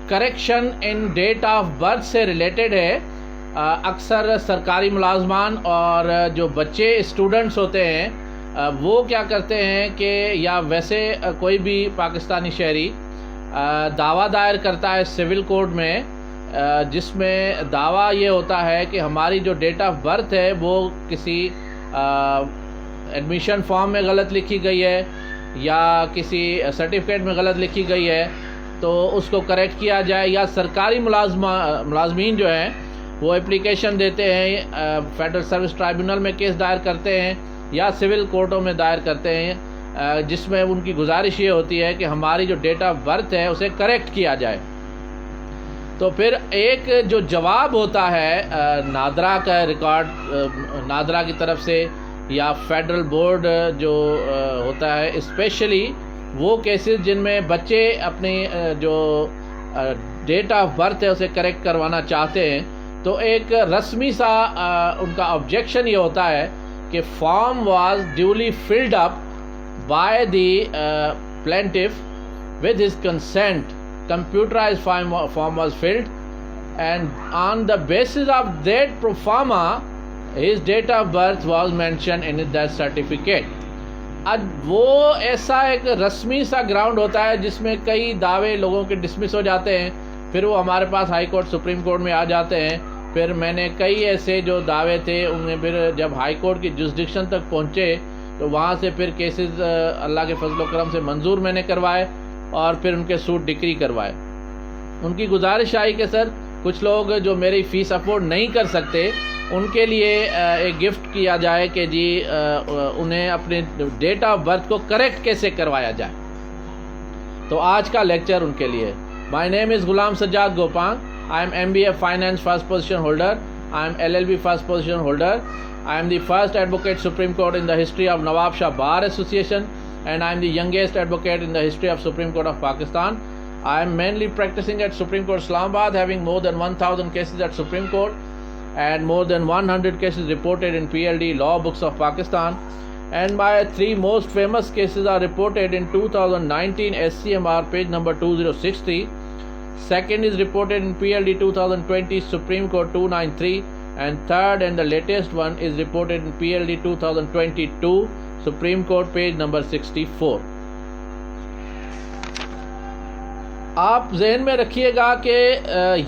Correction in date of birth سے related ہے. اکثر سرکاری ملازمان اور جو بچے اسٹوڈنٹس ہوتے ہیں وہ کیا کرتے ہیں کہ یا ویسے کوئی بھی پاکستانی شہری دعویٰ دائر کرتا ہے سول کورٹ میں، جس میں دعویٰ یہ ہوتا ہے کہ ہماری جو ڈیٹ آف برتھ ہے وہ کسی ایڈمیشن فارم میں غلط لکھی گئی ہے یا کسی سرٹیفکیٹ میں غلط لکھی گئی ہے، تو اس کو کریکٹ کیا جائے. یا سرکاری ملازمین جو ہیں وہ اپلیکیشن دیتے ہیں، فیڈرل سروس ٹرائبیونل میں کیس دائر کرتے ہیں یا سول کورٹوں میں دائر کرتے ہیں، جس میں ان کی گزارش یہ ہوتی ہے کہ ہماری جو ڈیٹ آف برتھ ہے اسے کریکٹ کیا جائے. تو پھر ایک جو جواب ہوتا ہے نادرا کا ریکارڈ، نادرا کی طرف سے یا فیڈرل بورڈ جو ہوتا ہے، اسپیشلی وہ کیسز جن میں بچے اپنی جو ڈیٹ آف برتھ ہے اسے کریکٹ کروانا چاہتے ہیں، تو ایک رسمی سا ان کا آبجیکشن یہ ہوتا ہے کہ form was duly filled up by the plaintiff with his consent. Computerized form was filled, and on the basis of that pro forma his date of birth was mentioned in that certificate. اب وہ ایسا ایک رسمی سا ground ہوتا ہے جس میں کئی دعوے لوگوں کے ڈسمس ہو جاتے ہیں، پھر وہ ہمارے پاس ہائی کورٹ سپریم کورٹ میں آ جاتے ہیں. پھر میں نے کئی ایسے جو دعوے تھے انہیں پھر جب ہائی کورٹ کی جوسڈکشن تک پہنچے تو وہاں سے پھر کیسز اللہ کے فضل و کرم سے منظور میں نے کروائے اور پھر ان کے سوٹ ڈکری کروائے. ان کی گزارش آئی کہ سر کچھ لوگ جو میری فیس افورڈ نہیں کر سکتے ان کے لیے ایک گفٹ کیا جائے کہ جی انہیں اپنے ڈیٹ آف برتھ کو کریکٹ کیسے کروایا جائے. تو آج کا لیکچر ان کے لیے. مائی نیم از Ghulam Sajjad Gopang. I am MBA Finance first position holder. I am LLB first position holder. I am the first advocate Supreme Court in the history of Nawab Shah Bar Association, and I am the youngest advocate in the history of Supreme Court of Pakistan. I am mainly practicing at Supreme Court Islamabad, having more than 1,000 cases at Supreme Court and more than 100 cases reported in PLD law books of Pakistan. And my three most famous cases are reported in 2019 SCMR page number 2063. Second is reported in PLD 2020 Supreme Court 293, and third and the latest one is reported in PLD 2022 Supreme Court page number 64. آپ ذہن میں رکھیے گا کہ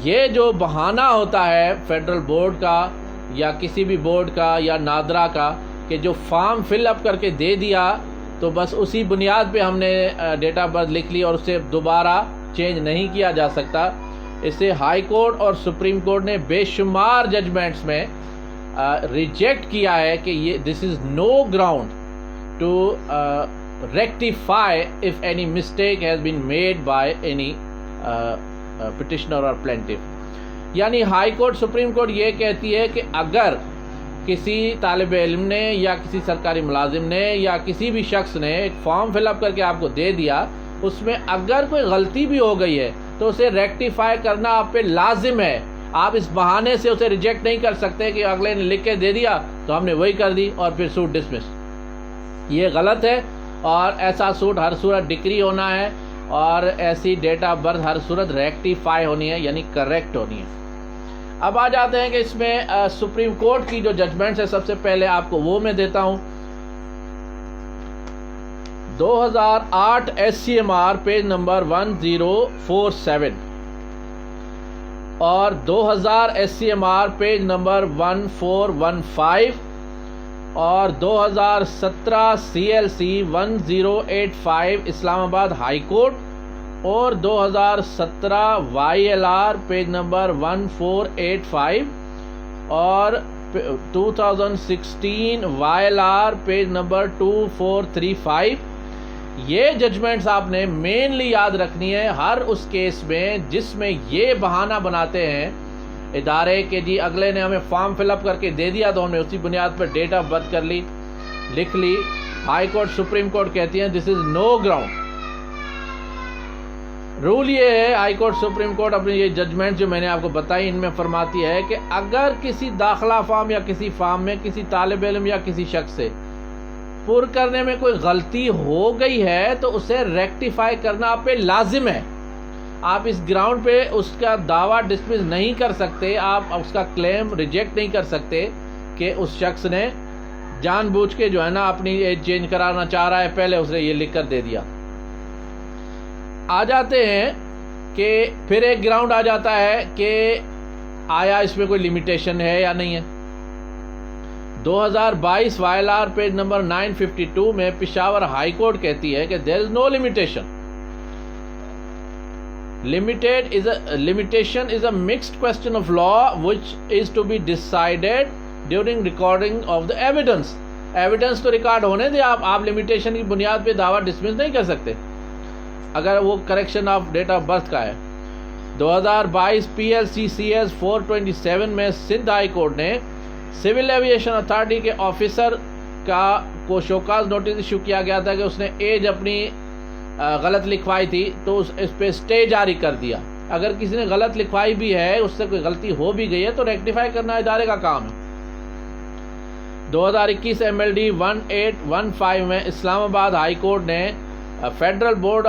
یہ جو بہانہ ہوتا ہے فیڈرل بورڈ کا یا کسی بھی بورڈ کا یا نادرا کا کہ جو فارم فل اپ کر کے دے دیا تو بس اسی بنیاد پہ ہم نے ڈیٹ آف برتھ لکھ لی اور اسے دوبارہ چینج نہیں کیا جا سکتا. اسے ہائی کورٹ اور سپریم کورٹ نے بے شمار ججمنٹس میں ریجیکٹ کیا ہے کہ یہ this is no ground to rectify if any mistake has been made by any petitioner اور پلینٹف. یعنی ہائی کورٹ سپریم کورٹ یہ کہتی ہے کہ اگر کسی طالب علم نے یا کسی سرکاری ملازم نے یا کسی بھی شخص نے ایک فارم فل اپ کر کے آپ کو دے دیا، اس میں اگر کوئی غلطی بھی ہو گئی ہے تو اسے ریکٹیفائی کرنا آپ پہ لازم ہے. آپ اس بہانے سے اسے ریجیکٹ نہیں کر سکتے کہ اگلے نے لکھ کے دے دیا تو ہم نے وہی کر دی اور پھر سوٹ ڈسمس. یہ غلط ہے اور ایسا سوٹ ہر صورت ڈکری ہونا ہے اور ایسی ڈیٹ آف برتھ ہر صورت ریکٹیفائی ہونی ہے، یعنی کریکٹ ہونی ہے. اب آ جاتے ہیں کہ اس میں سپریم کورٹ کی جو ججمنٹس ہے سب سے پہلے آپ کو وہ میں دیتا ہوں. 2008 SCMR پیج نمبر 1047 اور 2000 SCMR پیج نمبر 1415 اور 2017 CLC 1085 اسلام آباد ہائی کورٹ اور 2017 YLR پیج نمبر 1485 اور 2016 YLR پیج نمبر 2435. یہ ججمنٹس آپ نے مینلی یاد رکھنی ہے ہر اس کیس میں جس میں یہ بہانہ بناتے ہیں ادارے کہ جی اگلے نے ہمیں فارم فل اپ کر کے دے دیا تو ہم نے اسی بنیاد پر ڈیٹ آف برتھ کر لی، لکھ لی. ہائی کورٹ سپریم کورٹ کہتی ہیں دس از نو گراؤنڈ. رول یہ ہے ہائی کورٹ سپریم کورٹ اپنی یہ ججمنٹ جو میں نے آپ کو بتائی ان میں فرماتی ہے کہ اگر کسی داخلہ فارم یا کسی فارم میں کسی طالب علم یا کسی شخص سے پر کرنے میں کوئی غلطی ہو گئی ہے تو اسے ریکٹیفائی کرنا آپ پہ لازم ہے. آپ اس گراؤنڈ پہ اس کا دعویٰ ڈسمس نہیں کر سکتے، آپ اس کا کلیم ریجیکٹ نہیں کر سکتے کہ اس شخص نے جان بوجھ کے جو ہے نا اپنی ایج چینج کرانا چاہ رہا ہے، پہلے اس نے یہ لکھ کر دے دیا۔ آ جاتے ہیں کہ پھر ایک گراؤنڈ آ جاتا ہے کہ آیا اس میں کوئی لمیٹیشن ہے یا نہیں ہے۔ 2022 YLR پیج نمبر 952 میں پشاور ہائی کورٹ کہتی ہے کہ there is no limitation. Limitation is a mixed question of law which is to be decided during recording of the evidence. Evidence تو ریکارڈ ہونے دے، آپ لمیٹیشن کی بنیاد پہ دعویٰ ڈسمس نہیں کر سکتے اگر وہ correction of date of birth کا ہے۔ 2022 PLCCS 427 میں سندھ ہائی کورٹ نے سول ایویشن اتھارٹی کے آفیسر کو شوکاز نوٹس ایشو کیا گیا تھا کہ اس نے ایج اپنی غلط لکھوائی تھی، تو اس پہ اسٹے جاری کر دیا۔ اگر کسی نے غلط لکھوائی بھی ہے، اس سے کوئی غلطی ہو بھی گئی ہے، تو ریکٹیفائی کرنا ادارے کا کام ہے۔ 2021 MLD 1815 میں اسلام آباد ہائی کورٹ نے federal board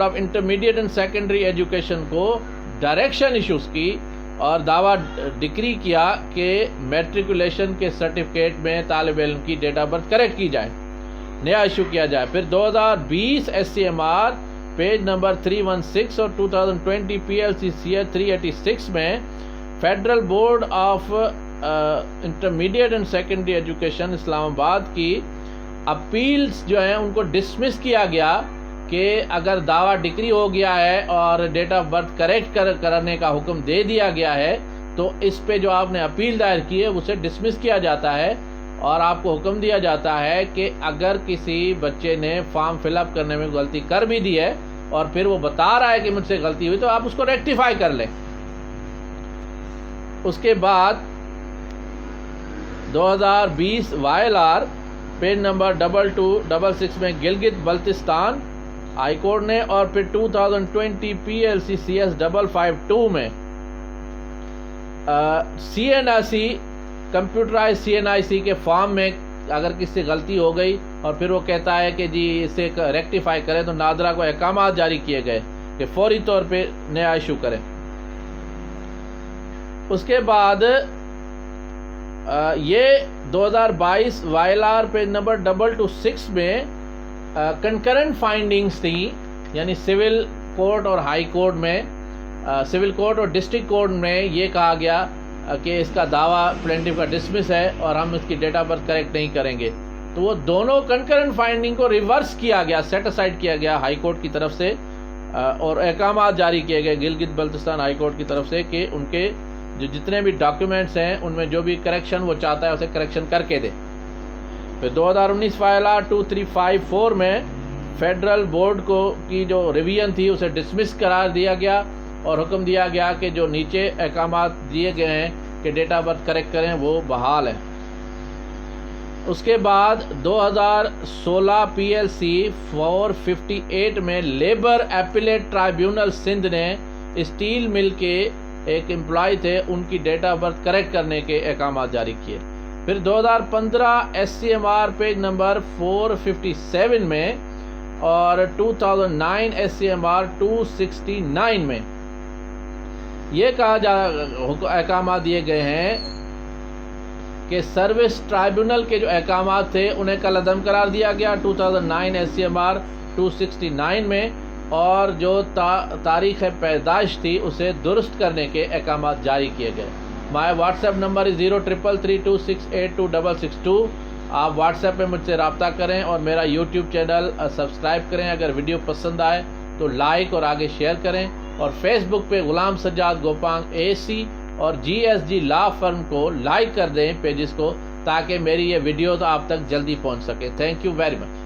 of intermediate and secondary education کو ڈائریکشن ایشوز کی اور دعویٰ ڈکری کیا کہ میٹریکولیشن کے سرٹیفکیٹ میں طالب علم کی ڈیٹ آف برتھ کریکٹ کی جائے، نیا ایشو کیا جائے۔ پھر 2020 SCMR پیج نمبر 316 اور 2020 PLCCS 386 میں federal board of intermediate and secondary education Islamabad آباد کی اپیلز جو ہیں ان کو ڈسمس کیا گیا کہ اگر دعویٰ ڈکری ہو گیا ہے اور ڈیٹ آف برتھ کریکٹ کرنے کا حکم دے دیا گیا ہے، تو اس پہ جو آپ نے اپیل دائر کی ہے اسے ڈسمس کیا جاتا ہے، اور آپ کو حکم دیا جاتا ہے کہ اگر کسی بچے نے فارم فل اپ کرنے میں غلطی کر بھی دی ہے اور پھر وہ بتا رہا ہے کہ مجھ سے غلطی ہوئی، تو آپ اس کو ریکٹیفائی کر لیں۔ اس کے بعد 2020 YLR پیج نمبر 2266 میں گلگت بلتستان ہائی کورٹ نے، اور پھر 2020 PLCCS 552 میں CNIC کمپیوٹرائز CNIC کے فارم میں اگر کسی سے غلطی ہو گئی اور پھر وہ کہتا ہے کہ جی اسے ریکٹیفائی کریں، تو نادرا کو احکامات جاری کیے گئے کہ فوری طور پہ نیا ایشو کریں۔ اس کے بعد یہ 2022 YLR پیج نمبر 226 میں کنکرنٹ فائنڈنگز تھیں، یعنی سول کورٹ اور ہائی کورٹ میں، سول کورٹ اور ڈسٹرکٹ کورٹ میں یہ کہا گیا کہ اس کا دعویٰ پلینٹف کا ڈسمس ہے اور ہم اس کی ڈیٹ آف برتھ کریکٹ نہیں کریں گے، تو وہ دونوں کنکرنٹ فائنڈنگ کو ریورس کیا گیا، سیٹ اسائڈ کیا گیا ہائی کورٹ کی طرف سے، اور احکامات جاری کیے گئے گلگت بلتستان ہائی کورٹ کی طرف سے کہ ان کے جو جتنے بھی ڈاکیومنٹس ہیں ان میں جو بھی کریکشن وہ چاہتا ہے اسے کریکشن کر کے دے۔ پھر 2019 YLR 2354 میں فیڈرل بورڈ کی جو ریویژن تھی اسے ڈسمس قرار دیا گیا اور حکم دیا گیا کہ جو نیچے احکامات دیے گئے ہیں کہ ڈیٹ آف برتھ کریکٹ کریں وہ بحال ہے۔ اس کے بعد 2016 PLC 458 میں لیبر ایپیلیٹ ٹرائیبیونل سندھ نے اسٹیل مل کے ایک امپلائی تھے، ان کی ڈیٹ آف برتھ کریکٹ کرنے کے احکامات جاری کیے۔ پھر 2015 SCMR پیج نمبر 457 میں اور 2009 SCMR 269 میں یہ احکامات دیے گئے ہیں کہ سروس ٹرائیبیونل کے جو احکامات تھے انہیں کالعدم قرار دیا گیا 2009 SCMR 269 میں، اور جو تاریخ پیدائش تھی اسے درست کرنے کے احکامات جاری کیے گئے۔ مائی واٹس ایپ نمبر 0333268262، آپ واٹس ایپ پہ مجھ سے رابطہ کریں اور میرا یوٹیوب چینل سبسکرائب کریں۔ اگر ویڈیو پسند آئے تو لائک اور آگے شیئر کریں، اور فیس بک پہ غلام سجاد گوپانگ AC اور GSG لا فرم کو لائک کر دیں پیجز کو، تاکہ میری یہ ویڈیو تو آپ تک جلدی پہنچ سکے۔ Thank you very much.